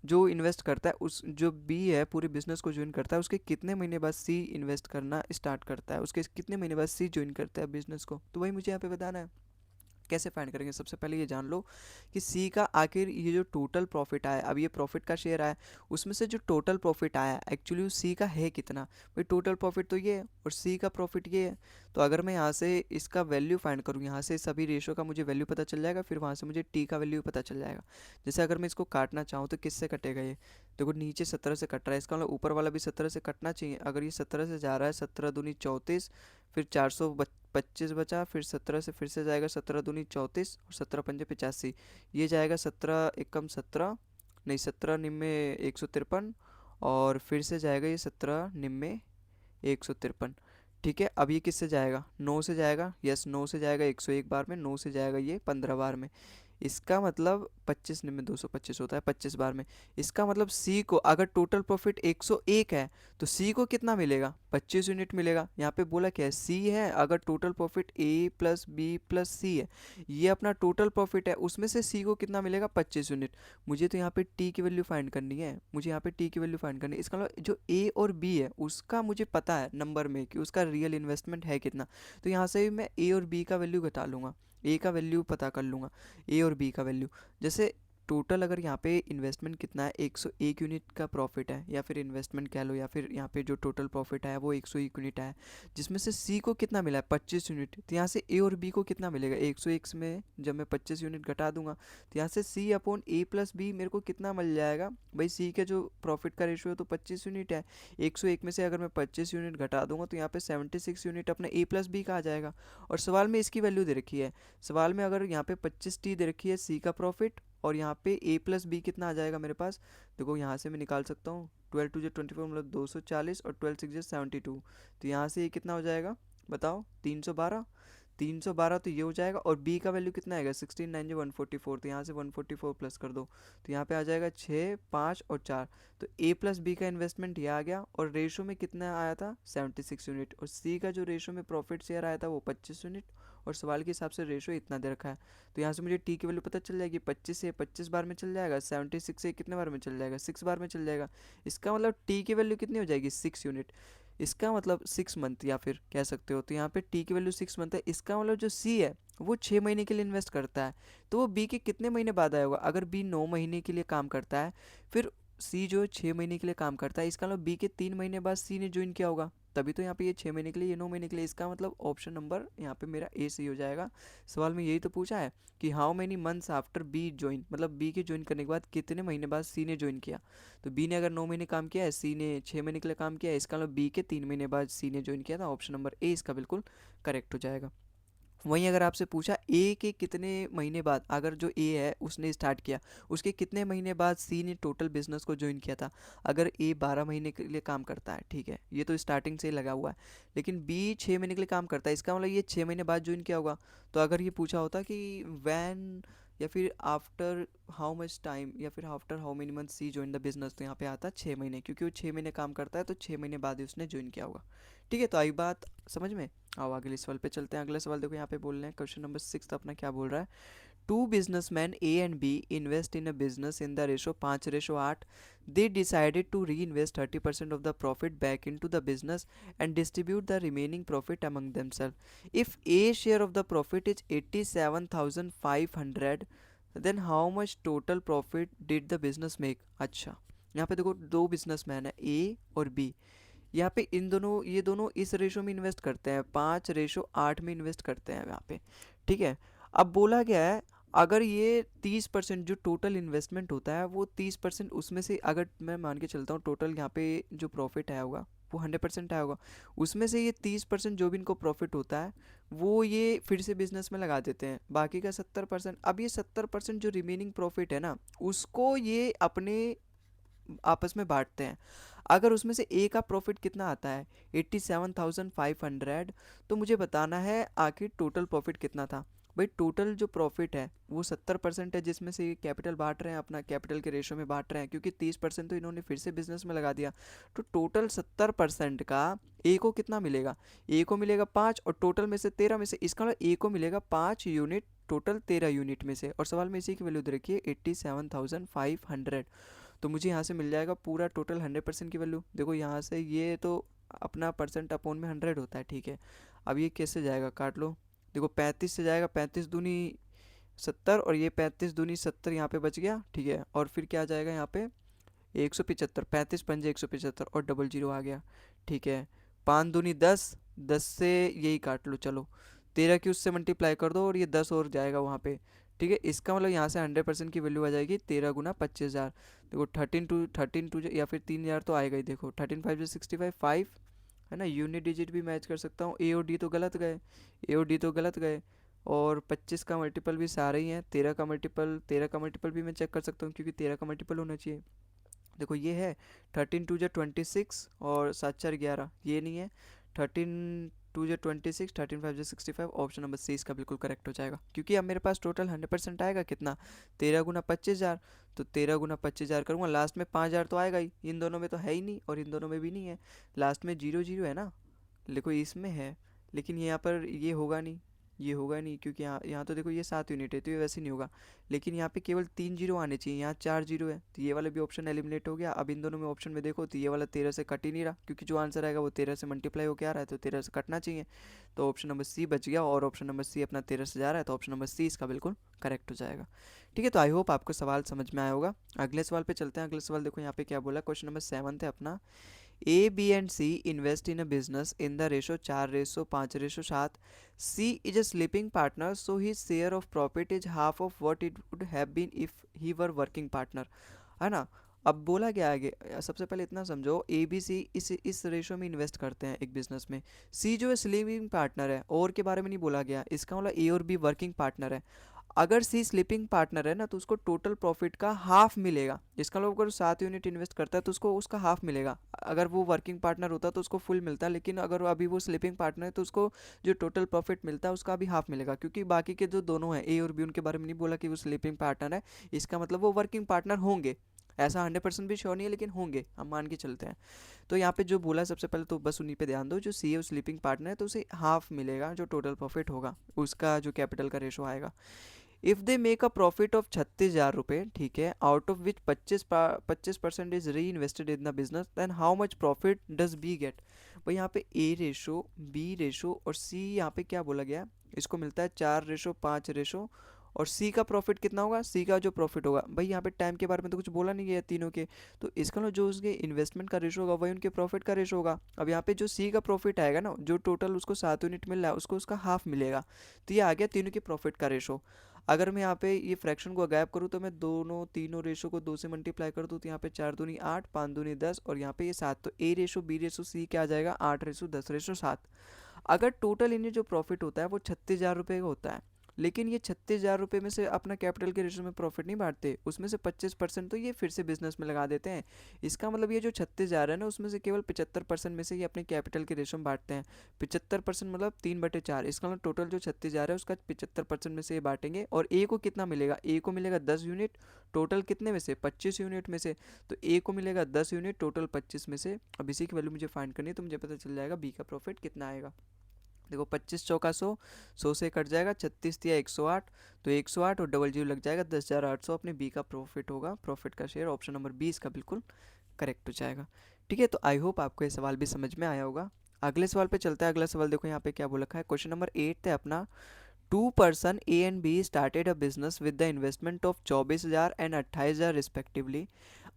जो इन्वेस्ट करता है, उस जो बी है पूरे बिजनेस को ज्वाइन करता है, उसके कितने महीने बाद सी इन्वेस्ट करना स्टार्ट करता है, उसके कितने महीने बाद सी ज्वाइन करता है बिजनेस को, तो वही मुझे यहाँ पे बताना है। कैसे फाइंड करेंगे, सबसे पहले ये जान लो कि सी का आखिर ये जो टोटल प्रॉफिट आया, अब ये प्रॉफिट का शेयर आया, उसमें से जो टोटल प्रॉफिट आया एक्चुअली सी का है कितना। भाई टोटल प्रॉफिट तो ये है और सी का प्रॉफिट ये है। तो अगर मैं यहाँ से इसका वैल्यू फाइंड करूँ, यहाँ से सभी रेशो का मुझे वैल्यू पता चल जाएगा, फिर वहाँ से मुझे टी का वैल्यू पता चल जाएगा। जैसे अगर मैं इसको काटना चाहूँ तो किससे कटेगा ये, देखो नीचे 17 से कट रहा है, इसका मतलब ऊपर वाला भी 17 से कटना चाहिए। अगर ये 17 से जा रहा है, 17 दूनी 34, फिर 425 बचा, फिर 17 से फिर से जाएगा 17 दूनी 34 और 17 पंजे 85, ये जाएगा 17 एकम 17, नहीं 17 निम्मे 153, और फिर से जाएगा ये 17 निम्मे 153। ठीक है, अब ये किससे जाएगा, 9 से जाएगा, यस 9 से जाएगा 101 बार में, 9 से जाएगा ये 15 बार में। इसका मतलब 25 में 225 होता है 25 बार में। इसका मतलब सी को अगर टोटल प्रॉफिट 101 है तो सी को कितना मिलेगा, 25 यूनिट मिलेगा। यहाँ पे बोला क्या है, सी है, अगर टोटल प्रॉफिट ए प्लस बी प्लस सी है, ये अपना टोटल प्रॉफिट है, उसमें से सी को कितना मिलेगा, 25 यूनिट। मुझे तो यहाँ पे टी की वैल्यू फाइंड करनी है, मुझे यहाँ पे टी की वैल्यू फाइंड करनी है। इसका मतलब जो ए और बी है उसका मुझे पता है नंबर में कि उसका रियल इन्वेस्टमेंट है कितना। तो यहाँ से भी मैं ए और बी का वैल्यू घटा लूँगा, ए का वैल्यू पता कर लूँगा, ए और बी का वैल्यू। जैसे टोटल अगर यहाँ पे इन्वेस्टमेंट कितना है, 101 यूनिट का प्रॉफिट है, या फिर इन्वेस्टमेंट कह लो, या फिर यहाँ पे जो टोटल प्रॉफिट है वो 101 यूनिट है, जिसमें से सी को कितना मिला है, 25 यूनिट। तो यहाँ से ए और बी को कितना मिलेगा, 101 में जब मैं 25 यूनिट घटा दूंगा तो यहाँ से सी अपॉन ए प्लस बी मेरे को कितना मिल जाएगा। भाई सी के जो प्रॉफिट का रेशियो है तो 25 यूनिट है, 101 में से अगर मैं 25 यूनिट घटा दूंगा तो यहाँ पे 76 यूनिट अपने ए प्लस बी का आ जाएगा। और सवाल में इसकी वैल्यू दे रखी है, सवाल में अगर यहाँ पे 25 टी दे रखी है सी का प्रॉफिट, और यहाँ पे ए प्लस बी कितना आ जाएगा मेरे पास, देखो यहाँ से मैं निकाल सकता हूँ, 12 टू जो 24 मतलब 240 और 12 सिक्स जो 72। तो यहाँ से ये कितना हो जाएगा बताओ, 312, 312 तो ये हो जाएगा। और बी का वैल्यू कितना आएगा, 16 9 जो 144, तो यहाँ से 144 प्लस कर दो, तो यहाँ पे आ जाएगा 6 5 और 4। तो ए प्लस बी का इन्वेस्टमेंट ये आ गया, और रेशो में कितना आया था 76 यूनिट, और सी का जो रेशो में प्रॉफिट शेयर आया था वो 25 यूनिट, और सवाल के हिसाब से रेशो इतना दे रखा है। तो यहाँ से मुझे टी की वैल्यू पता चल जाएगी, 25 से 25 बार में चल जाएगा, 76 से कितने बार में चल जाएगा, 6 बार में चल जाएगा। इसका मतलब टी की वैल्यू कितनी हो जाएगी, 6 यूनिट। इसका मतलब 6 मंथ, या फिर कह सकते हो, तो यहाँ पे टी की वैल्यू 6 मंथ है। इसका मतलब जो सी है वो 6 महीने के लिए इन्वेस्ट करता है, तो वो बी के कितने महीने बाद आया होगा, अगर बी 9 महीने के लिए काम करता है, फिर सी जो है 6 महीने के लिए काम करता है, इसका मतलब बी के 3 महीने बाद सी ने ज्वाइन किया होगा, तभी तो यहाँ पे ये 6 महीने के लिए, ये 9 महीने के लिए। इसका मतलब ऑप्शन नंबर यहाँ पे मेरा ए सही हो जाएगा। सवाल में यही तो पूछा है कि how many months after B join, मतलब बी के ज्वाइन करने के बाद कितने महीने बाद सी ने ज्वाइन किया। तो बी ने अगर 9 महीने काम किया है, सी ने 6 महीने के लिए काम किया है, इसका मतलब बी के 3 महीने बाद सी ने ज्वाइन किया था। ऑप्शन नंबर ए इसका बिल्कुल करेक्ट हो जाएगा। वहीं अगर आपसे पूछा ए के कितने महीने बाद, अगर जो ए है उसने स्टार्ट किया, उसके कितने महीने बाद सी ने टोटल बिजनेस को ज्वाइन किया था। अगर ए 12 महीने के लिए काम करता है, ठीक है, ये तो स्टार्टिंग से ही लगा हुआ है, लेकिन बी 6 महीने के लिए काम करता है, इसका मतलब ये 6 महीने बाद ज्वाइन किया होगा। तो अगर ये पूछा होता कि वैन या फिर आफ्टर हाउ मच टाइम या फिर after how many month C join the business, तो यहाँ पे आता 6 महीने, क्योंकि वो 6 महीने काम करता है तो 6 महीने बाद ही उसने ज्वाइन किया होगा। ठीक है, तो आई बात समझ में। आओ अगले सवाल पे चलते हैं। अगला सवाल देखो यहाँ पे बोल रहे हैं, क्वेश्चन नंबर 6 अपना क्या बोल रहा है। Two businessman A and B invest in a business in the ratio 5:8। They decided to reinvest 30% of the profit back into the business and distribute the remaining profit among themself. If A share of the profit is 87,500, then how much total profit did the business make. अच्छा, यहाँ पे देखो दो businessman है ए और B, यहाँ पे इन दोनों, ये दोनों इस रेशो में इन्वेस्ट करते हैं, 5:8 में इन्वेस्ट करते हैं यहाँ पे। ठीक है, अब बोला गया है अगर ये 30% जो टोटल इन्वेस्टमेंट होता है वो 30% उसमें से, अगर मैं मान के चलता हूँ टोटल यहाँ पे जो प्रॉफिट आया होगा वो 100% आया होगा, उसमें से ये 30% जो भी इनको प्रॉफिट होता है वो ये फिर से बिजनेस में लगा देते हैं, बाकी का 70%। अब ये 70% जो रिमेनिंग प्रॉफिट है ना, उसको ये अपने आपस में बांटते हैं। अगर उसमें से ए का प्रॉफिट कितना आता है 87,500, तो मुझे बताना है आखिर टोटल प्रॉफिट कितना था। भाई टोटल जो प्रॉफिट है वो 70% है, जिसमें से कैपिटल बांट रहे हैं, अपना कैपिटल के रेशो में बांट रहे हैं, क्योंकि 30% तो इन्होंने फिर से बिजनेस में लगा दिया। तो टोटल 70% का ए को कितना मिलेगा, ए को मिलेगा 5, और टोटल में से 13 में से, इसका मतलब ए को मिलेगा 5 यूनिट, टोटल 13 यूनिट में से। और सवाल में इसी की वैल्यू दे रखी है 87,500, तो मुझे यहाँ से मिल जाएगा पूरा टोटल 100% की वैल्यू। देखो यहाँ से ये तो अपना परसेंट अपॉन में 100 होता है, ठीक है। अब ये कैसे जाएगा, काट लो। देखो 35 से जाएगा, 35 दूनी 70, और ये 35 दूनी 70 यहाँ पे बच गया, ठीक है। और फिर क्या जाएगा यहाँ पे 175, 35 पंजे 175 और डबल जीरो आ गया, ठीक है। 5 दूनी 10, 10 से यही काट लो, चलो 13 की उससे मल्टीप्लाई कर दो और ये 10 और जाएगा वहाँ पे, ठीक है। इसका मतलब यहाँ से 100% की वैल्यू आ जाएगी 13 × 25,000। देखो 13 टू या फिर 3,000 तो आएगा ही। देखो 13×5 = 65, 5 है ना, यूनिट डिजिट भी मैच कर सकता हूँ। ए और डी तो गलत गए, ए और डी तो गलत गए। और 25 का मल्टीपल भी सारे ही हैं, 13 का मल्टीपल भी मैं चेक कर सकता हूँ, क्योंकि 13 का मल्टीपल होना चाहिए। देखो ये है 13×2 = 26 और 7×4 = 11, ये नहीं है। 13×2 = 26, 13×5 = 65, ऑप्शन नंबर सी इसका बिल्कुल करेक्ट हो जाएगा, क्योंकि अब मेरे पास टोटल 100% आएगा कितना, 13 × 25,000। तो 13 × 25,000 करूँगा, लास्ट में 5,000 तो आएगा ही, इन दोनों में तो है ही नहीं और इन दोनों में भी नहीं है, लास्ट में 0 0 है ना। देखो इसमें है, लेकिन यहाँ पर ये होगा नहीं, ये होगा नहीं, क्योंकि यहाँ यहाँ तो देखो ये 7 यूनिट है तो ये वैसे नहीं होगा। लेकिन यहाँ पे केवल 3 0 आने चाहिए, यहाँ 4 0 है, तो ये वाला भी ऑप्शन एलिमिनेट हो गया। अब इन दोनों में ऑप्शन में देखो तो ये वाला 13 से कट ही नहीं रहा, क्योंकि जो आंसर आएगा वो 13 से मल्टीप्लाई होकर आ रहा है, तो 13 से कटना चाहिए। तो ऑप्शन नंबर सी बच गया, और ऑप्शन नंबर सी अपना 13 से जा रहा है, तो ऑप्शन नंबर सी इसका बिल्कुल करेक्ट हो जाएगा। ठीक है, तो आई होप आपको सवाल समझ में आया होगा। अगले सवाल पे चलते हैं। अगले सवाल देखो यहाँ पे क्या बोला, क्वेश्चन नंबर 7 है अपना। A, B and C invest in a business in the ratio 4:5:7. C is a sleeping partner, so his share of profit is half of what it would have been if he were working partner, है ना। अब बोला गया आगे, सबसे पहले इतना समझो, ए बी सी इस रेशो में इन्वेस्ट करते हैं एक बिजनेस में। सी जो है स्लीपिंग पार्टनर है, और के बारे में नहीं बोला गया, इसका मतलब ए और बी वर्किंग पार्टनर है। अगर सी स्लीपिंग पार्टनर है ना, तो उसको टोटल प्रॉफिट का हाफ मिलेगा। इसका मतलब अगर 7 यूनिट इन्वेस्ट करता है तो उसको उसका हाफ मिलेगा। अगर वो वर्किंग पार्टनर होता तो उसको फुल मिलता, लेकिन अगर अभी वो स्लीपिंग पार्टनर है तो उसको जो टोटल प्रॉफिट मिलता है उसका भी हाफ मिलेगा, क्योंकि बाकी के जो दोनों हैं ए और बी, उनके बारे में नहीं बोला कि वो स्लीपिंग पार्टनर है। इसका मतलब वो वर्किंग पार्टनर होंगे, ऐसा 100% भी श्योर नहीं है, लेकिन होंगे, हम मान के चलते हैं। तो यहाँ पे जो बोला सबसे पहले तो बस उन्हीं पे ध्यान दो, जो सी है स्लीपिंग पार्टनर है तो उसे हाफ मिलेगा जो टोटल प्रॉफिट होगा, उसका जो कैपिटल का रेशो आएगा। If they make a profit of 36,000 रुपये, ठीक है, out of which 25% is reinvested in the business, then how much profit does B get. भाई यहाँ पे ए रेशो, बी रेशो और सी, यहाँ पे क्या बोला गया, इसको मिलता है 4:5, और सी का प्रॉफिट कितना होगा, सी का जो प्रॉफिट होगा, भाई यहाँ पे टाइम के बारे में तो कुछ बोला नहीं गया तीनों के, तो इसका मतलब जो उसके इन्वेस्टमेंट का रेशो होगा वही उनके प्रॉफिट का रेशो होगा। अब यहाँ पे जो सी का प्रॉफिट आएगा ना, जो टोटल उसको 7 यूनिट मिल रहा है उसको उसका हाफ मिलेगा, तो ये आ गया तीनों के प्रॉफिट का रेशो। अगर मैं यहाँ पे ये फ्रैक्शन को गायब करूँ तो मैं दोनों तीनों रेशो को 2 से मल्टीप्लाई कर दूँ, तो यहाँ पे 4 दूनी 8, 5 दूनी 10 और यहाँ पे ये 7, तो ए रेशो बी रेशो सी क्या आ जाएगा 8:10:7। अगर टोटल इन्हें जो प्रॉफिट होता है वो 36,000 रुपये का होता है, लेकिन ये 36,000 रुपये में से अपना कैपिटल के रेशो में प्रॉफिट नहीं बांटते, उसमें से 25% तो ये फिर से बिजनेस में लगा देते हैं। इसका मतलब ये जो 36,000 है ना, उसमें से केवल 75% में से ये अपने कैपिटल के रेशो में बांटते हैं। 75% मतलब 3/4। इसका मतलब टोटल जो 36,000 है उसका 75% में से ये बांटेंगे। और ए को कितना मिलेगा, ए को मिलेगा 10 यूनिट, टोटल कितने में से, 25 यूनिट में से। तो ए को मिलेगा 10 यूनिट, टोटल 25 में से। अब इसी की वैल्यू मुझे फाइंड करनी है, तो मुझे पता चल जाएगा बी का प्रॉफिट कितना आएगा। देखो 25 चौका 100, 100 से कट जाएगा, 36 दिया 108, तो 108 और डबल जीरो लग जाएगा, 10,800 अपने बी का प्रॉफिट होगा। प्रॉफिट का शेयर ऑप्शन नंबर 20 का बिल्कुल करेक्ट हो जाएगा। ठीक है, तो आई होप आपको ये सवाल भी समझ में आया होगा। अगले सवाल पे चलता है। अगला सवाल देखो यहाँ पे क्या बोल रखा है, क्वेश्चन नंबर 8 है अपना। Two person A and B started a business with the investment of 24,000 and 28,000 respectively.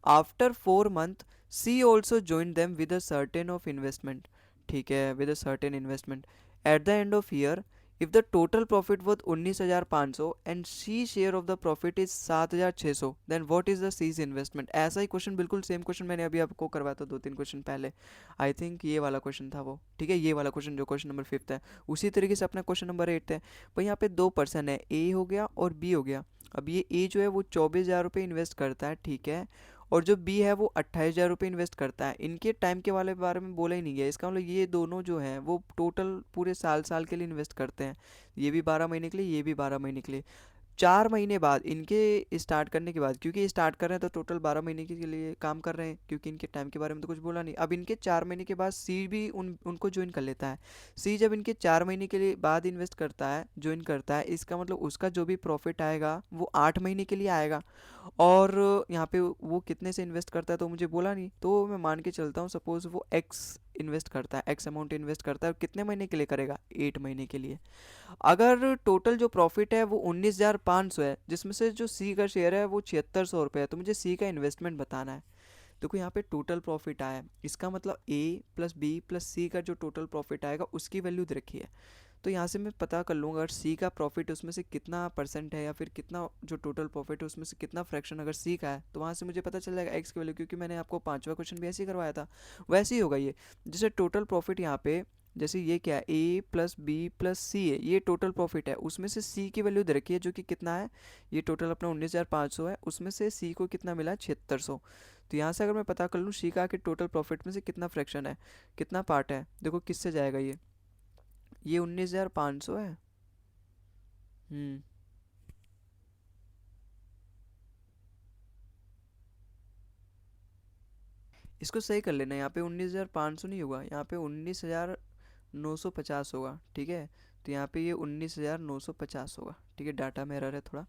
After 4 month C also join them with a certain of investment. ठीक है, with a certain investment at the end of year, if the total profit was 19,500 and C share of the profit is 7,600, then what is the C's investment. ऐसा ही question, बिल्कुल same question मैंने अभी आपको करवाया था 2-3 क्वेश्चन पहले। I think ये वाला क्वेश्चन था वो। ठीक है, ये वाला क्वेश्चन जो क्वेश्चन नंबर 5 है, उसी तरीके से अपना क्वेश्चन नंबर 8 है। भाई यहाँ पे 2 पर्सन है, ए हो गया और बी हो गया। अब ये ए जो है वो 24,000 रुपये इन्वेस्ट करता है, ठीक है, और जो बी है वो 28,000 रुपये इन्वेस्ट करता है। इनके टाइम के वाले बारे में बोला ही नहीं गया। इसका मतलब ये दोनों जो हैं वो टोटल पूरे साल साल के लिए इन्वेस्ट करते हैं। ये भी 12 महीने के लिए, ये भी 12 महीने के लिए। 4 महीने बाद इनके स्टार्ट करने के बाद, क्योंकि स्टार्ट कर रहे हैं तो टोटल 12 महीने के लिए काम कर रहे हैं, क्योंकि इनके टाइम के बारे में तो कुछ बोला नहीं। अब इनके 4 महीने के बाद सी भी उनको ज्वाइन कर लेता है। सी जब इनके 4 महीने के लिए बाद इन्वेस्ट करता है, ज्वाइन करता है, इसका मतलब उसका जो भी प्रॉफिट आएगा वो 8 महीने के लिए आएगा। और यहाँ पे वो कितने से इन्वेस्ट करता है तो मुझे बोला नहीं, तो मैं मान के चलता हूँ सपोज वो एक्स इन्वेस्ट करता है, एक्स अमाउंट इन्वेस्ट करता है, और कितने महीने के लिए करेगा, 8 महीने के लिए। अगर टोटल जो प्रॉफिट है वो 19,500 है, जिसमें से जो सी का शेयर है वो 7,600 रुपये है, तो मुझे सी का इन्वेस्टमेंट बताना है। देखो यहाँ पे टोटल प्रॉफिट आया है, इसका मतलब ए प्लस बी प्लस सी का जो टोटल प्रॉफिट आएगा उसकी वैल्यू दे रखी है। तो यहाँ से मैं पता कर लूँगा अगर सी का प्रॉफिट उसमें से कितना परसेंट है, या फिर कितना जो टोटल प्रॉफिट है उसमें से कितना फ्रैक्शन अगर सी का है, तो वहाँ से मुझे पता चल जाएगा एक्स की वैल्यू, क्योंकि मैंने आपको 5वां क्वेश्चन भी ऐसे ही करवाया था। वैसे ही होगा ये। जैसे टोटल प्रॉफिट यहाँ पे, जैसे ये क्या है, ए प्लस बी प्लस सी है, ये टोटल प्रॉफिट है, उसमें से सी की वैल्यू दे रखी है जो कि कितना है, ये टोटल अपना 19,500 है, उसमें से सी को कितना मिला, 7,600। तो यहाँ से अगर मैं पता कर लूँ सी का कि टोटल प्रॉफिट में से कितना फ्रैक्शन है, कितना पार्ट है, देखो किससे जाएगा ये 19,500 है। हम्म इसको सही कर लेना, यहाँ पे 19,500 नहीं होगा, यहाँ पे 19,950 होगा। ठीक है, तो यहाँ पे ये 19,950 होगा। ठीक है, डाटा में एरर है थोड़ा।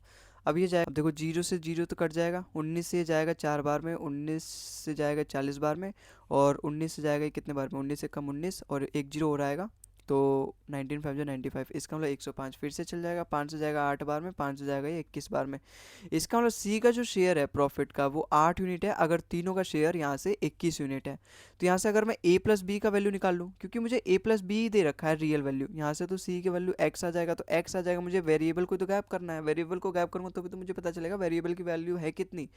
अब ये जाए, अब देखो जीरो से जीरो तो कट जाएगा, 19 से जाएगा 4 बार में, 19 से जाएगा 40 बार में, और 19 से जाएगा ये कितने बार में, 19 से कम 19, और एक जीरो हो आएगा, तो 19 5 जो 95, इसका मतलब 105। फिर से चल जाएगा, 5 से जाएगा 8 बार में, 5 से जाएगा ये 21 बार में। इसका मतलब सी का जो शेयर है प्रॉफिट का वो 8 यूनिट है, अगर तीनों का शेयर यहाँ से 21 यूनिट है। तो यहाँ से अगर मैं ए प्लस बी का वैल्यू निकाल लूँ, क्योंकि मुझे ए प्लस बी दे रखा है रियल वैल्यू, यहाँ से तो सी की वैल्यू एक्स आ जाएगा, तो एक्स आ जाएगा। मुझे वेरिएबल को तो गैप करना है, वेरिएबल को गैप करूँगा तभी तो मुझे पता चलेगा वेरिएबल की वैल्यू है कितनी।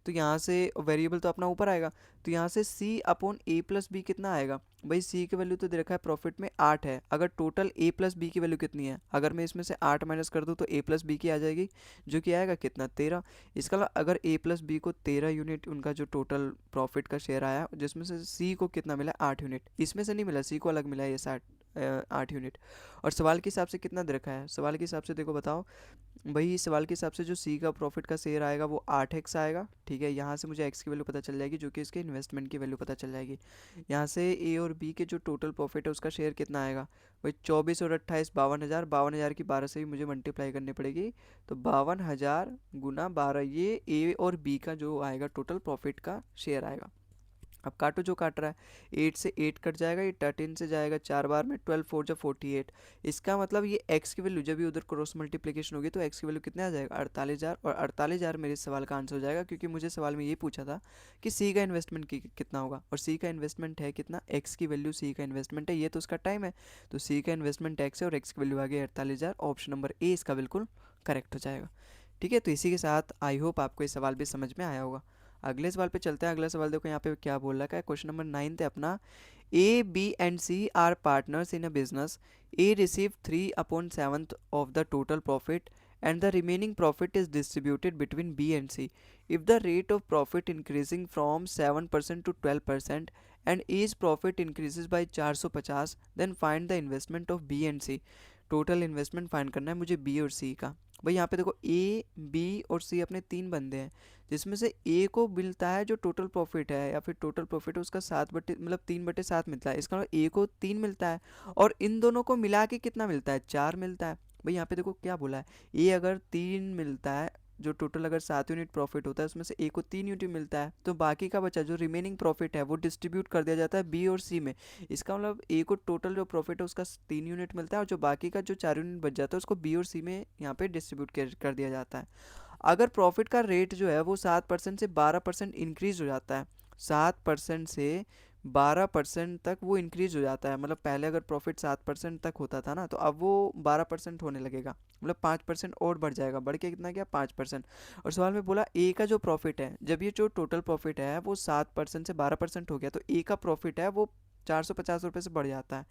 तो यहाँ से वेरिएबल तो अपना ऊपर आएगा, तो यहाँ से सी अपॉन ए प्लस बी कितना आएगा। भाई सी की वैल्यू तो दे रखा है प्रॉफिट में 8 है, अगर टोटल ए प्लस बी की वैल्यू कितनी है, अगर मैं इसमें से 8 माइनस कर दूँ तो ए प्लस बी की आ जाएगी, जो कि आएगा कितना, 13। इसका मतलब अगर ए प्लस बी को 13 यूनिट उनका जो टोटल प्रॉफिट का शेयर आया, जिसमें से सी को कितना मिला, 8 यूनिट, इसमें से नहीं मिला, सी को अलग मिला है ये 8 यूनिट। और सवाल के हिसाब से कितना दे रखा है, सवाल के हिसाब से देखो बताओ भाई, सवाल के हिसाब से जो सी का प्रॉफिट का शेयर आएगा वो 8x आएगा। ठीक है, यहाँ से मुझे एक्स की वैल्यू पता चल जाएगी, जो कि इसके इन्वेस्टमेंट की वैल्यू पता चल जाएगी। यहाँ से ए और बी के जो टोटल प्रॉफिट है उसका शेयर कितना आएगा, भाई 24 और 28 52,000, 52,000 की 12 से भी मुझे मल्टीप्लाई करनी पड़ेगी, तो 52,000 गुना 12, ये ए और बी का जो आएगा टोटल प्रॉफिट का शेयर आएगा। अब काटो जो काट रहा है, 8 से 8 कट जाएगा, ये 13 से जाएगा 4 बार में, 12 4 जा 48। इसका मतलब ये x की वैल्यू जब भी उधर क्रॉस मल्टीप्लिकेशन होगी तो x की वैल्यू कितने आ जाएगा, 48,000, और 48,000 मेरे सवाल का आंसर हो जाएगा, क्योंकि मुझे सवाल में ये पूछा था कि सी का इन्वेस्टमेंट कितना होगा, और सी का इन्वेस्टमेंट है कितना, एक्स की वैल्यू सी का इन्वेस्टमेंट है, ये तो उसका टाइम है, तो सी का इन्वेस्टमेंट एक्स है और एक्स की वैल्यू आ गई 48,000, ऑप्शन नंबर ए इसका बिल्कुल करेक्ट हो जाएगा। ठीक है, तो इसी के साथ आई होप आपको ये सवाल भी समझ में आया होगा। अगले सवाल पे चलते हैं। अगला सवाल देखो यहाँ पे क्या बोल रखा है, क्वेश्चन नंबर 9 है अपना। A, B and C are partners in a business. A received 3/7 of the total profit and the remaining profit is distributed between B and C. If the rate of profit increasing from 7% to 12% and A's profit increases by 450, then find the investment of B and C. Total investment find करना है मुझे B और सी का। भाई यहाँ पे देखो ए, B और सी अपने तीन बंदे हैं, जिसमें से ए को मिलता है जो टोटल प्रॉफिट है या फिर टोटल प्रॉफिट है उसका 3/7 मिलता है। इसका मतलब ए को 3 मिलता है और इन दोनों को मिला के कितना मिलता है, 4 मिलता है। भाई यहाँ पे देखो क्या बोला है, ए अगर 3 मिलता है, जो टोटल अगर 7 यूनिट प्रॉफिट होता है उसमें से ए को 3 यूनिट मिलता है, तो बाकी का बचा जो रिमेनिंग प्रॉफिट है वो डिस्ट्रीब्यूट कर दिया जाता है बी और सी में। इसका मतलब ए को टोटल जो प्रॉफिट है उसका 3 यूनिट मिलता है और जो बाकी का जो 4 यूनिट बच जाता है उसको बी और सी में यहाँ पे डिस्ट्रीब्यूट कर दिया जाता है। अगर प्रॉफिट का रेट जो है वो 7% से 12% इंक्रीज हो जाता है, 7% से 12% तक वो इंक्रीज हो जाता है, मतलब पहले अगर प्रॉफिट 7% तक होता था ना, तो अब वो 12% होने लगेगा, मतलब 5% और बढ़ जाएगा, बढ़ के कितना गया 5%। और सवाल में बोला ए का जो प्रॉफिट है, जब ये जो टोटल प्रॉफिट है वो 7% से 12% हो गया, तो ए का प्रॉफिट है वो 450 रुपये से बढ़ जाता है।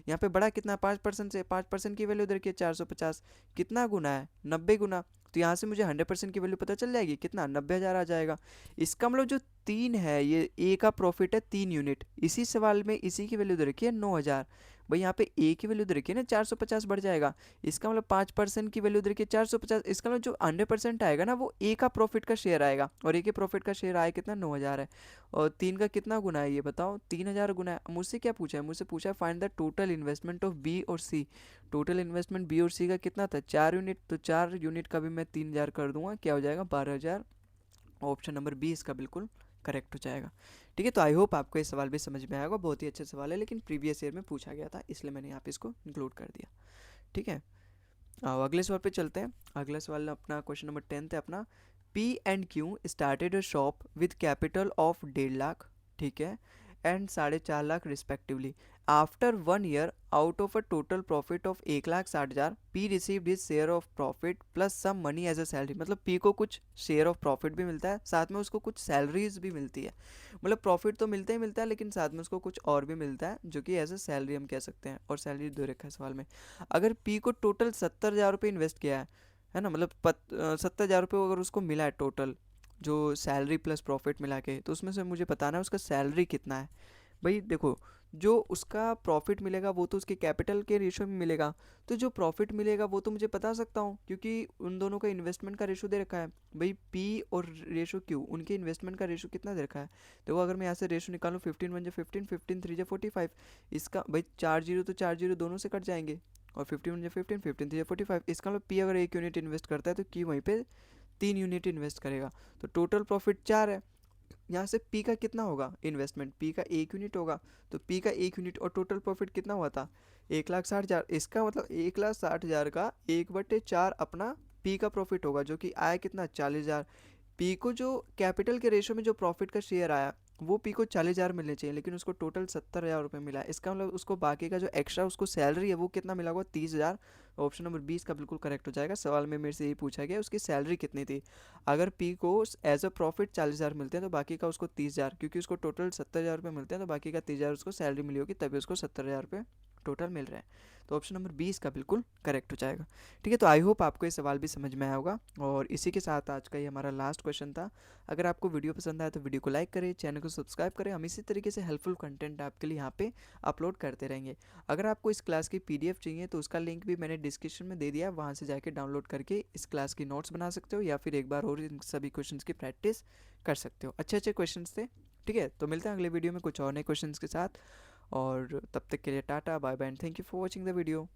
यहाँ पे बढ़ा कितना, 5% से, 5% की वैल्यू उधर की 450, कितना गुना है, 90 गुना। तो यहाँ से मुझे 100% की वैल्यू पता चल जाएगी, कितना 90,000 आ जाएगा। इसका मतलब जो 3 है, ये ए का प्रॉफिट है 3 यूनिट, इसी सवाल में इसी की वैल्यू दे रखी है 9,000। भाई यहाँ पे ए की वैल्यू दे रखी है ना 450 बढ़ जाएगा, इसका मतलब 5% की वैल्यू दे रखी है 450, इसका मतलब जो 100% आएगा ना वो ए का प्रॉफिट का शेयर आएगा, और ए के प्रॉफिट का शेयर आया कितना 9,000 है। और 3 का कितना गुना है ये बताओ, 3,000 गुना है। मुझसे क्या पूछा है, मुझसे पूछा है find the total investment of B और सी। टोटल इन्वेस्टमेंट बी और सी का कितना था, 4 यूनिट, तो 4 यूनिट का भी मैं 3,000 कर दूंगा, क्या हो जाएगा 12,000। ऑप्शन नंबर बी इसका बिल्कुल करेक्ट हो जाएगा। ठीक है, तो आई होप आपको ये सवाल भी समझ में आएगा, बहुत ही अच्छा सवाल है, लेकिन प्रीवियस ईयर में पूछा गया था इसलिए मैंने यहाँ पे इसको इंक्लूड कर दिया। ठीक है, अगले सवाल पे चलते हैं। अगला सवाल अपना क्वेश्चन नंबर 10 है अपना, P and Q started a shop with capital of 1.5 lakh, ठीक है, and 4.5 lakh respectively. After 1 year out of a total profit of 1,60,000 P received his share of profit plus some money as a salary. मतलब P को कुछ share of profit भी मिलता है, साथ में उसको कुछ सैलरीज भी मिलती है, मतलब प्रॉफिट तो मिलता ही मिलता है लेकिन साथ में उसको कुछ और भी मिलता है जो कि एज अ सैलरी हम कह सकते हैं, और सैलरी दे रखा है सवाल में। अगर पी को टोटल 70,000 रुपये इन्वेस्ट किया है ना, मतलब 70,000 रुपये अगर उसको मिला है टोटल, जो सैलरी प्लस प्रॉफिट मिला के, तो उसमें से मुझे बताना है उसका सैलरी कितना है। भाई देखो, जो उसका प्रॉफिट मिलेगा वो तो उसके कैपिटल के रेशो में मिलेगा, तो जो प्रॉफिट मिलेगा वो तो मुझे बता सकता हूँ क्योंकि उन दोनों का इन्वेस्टमेंट का रेशो दे रखा है। भाई पी और रेशो क्यू, उनके इन्वेस्टमेंट का रेशो कितना दे रखा है। देखो अगर मैं यहाँ से रेशो निकालूँ, 15 1 15 3 45, इसका भाई 4 जीरो तो 4 जीरो दोनों से कट जाएंगे, और 15 15 3 45, इसका मतलब पी अगर 1 यूनिट इन्वेस्ट करता है तो क्यू वहीं पे 3 यूनिट इन्वेस्ट करेगा, तो टोटल प्रॉफिट 4 है। यहाँ से पी का कितना होगा इन्वेस्टमेंट, पी का 1 यूनिट होगा, तो पी का 1 यूनिट और टोटल प्रॉफिट कितना हुआ था 1,60,000, इसका मतलब 1,60,000 का 1/4 अपना पी का प्रॉफिट होगा, जो कि आया कितना 40,000। पी को जो कैपिटल के रेशो में जो प्रॉफिट का शेयर आया वो पी को 40,000 मिलने चाहिए, लेकिन उसको टोटल 70,000 रुपये मिला है, इसका मतलब उसको बाकी का जो एक्स्ट्रा उसको सैलरी है वो कितना मिला होगा 30,000। ऑप्शन नंबर 20 का बिल्कुल करेक्ट हो जाएगा। सवाल में मेरे से यही पूछा गया उसकी सैलरी कितनी थी। अगर पी को एज अ प्रॉफिट 40,000 मिलते हैं तो बाकी का उसको 30,000, क्योंकि उसको टोटल 70,000 रुपये मिलते हैं तो बाकी का 30,000 उसको सैलरी मिली होगी, तभी उसको 70,000 रुपये टोटल मिल रहा है। तो ऑप्शन नंबर 20 का बिल्कुल करेक्ट हो जाएगा। ठीक है, तो आई होप आपको ये सवाल भी समझ में आया होगा, और इसी के साथ आज का ये हमारा लास्ट क्वेश्चन था। अगर आपको वीडियो पसंद आया तो वीडियो को लाइक करें, चैनल को सब्सक्राइब करें, हम इसी तरीके से हेल्पफुल कंटेंट आपके लिए यहाँ पे अपलोड करते रहेंगे। अगर आपको इस क्लास की पीडीएफ चाहिए तो उसका लिंक भी मैंने डिस्क्रिप्शन में दे दिया है, वहाँ से जाके डाउनलोड करके इस क्लास की नोट्स बना सकते हो, या फिर एक बार और इन सभी क्वेश्चन की प्रैक्टिस कर सकते हो। अच्छे अच्छे क्वेश्चन थे। ठीक है, तो मिलते हैं अगले वीडियो में कुछ और नए क्वेश्चन के साथ, और तब तक के लिए tata bye bye and thank you for watching the video.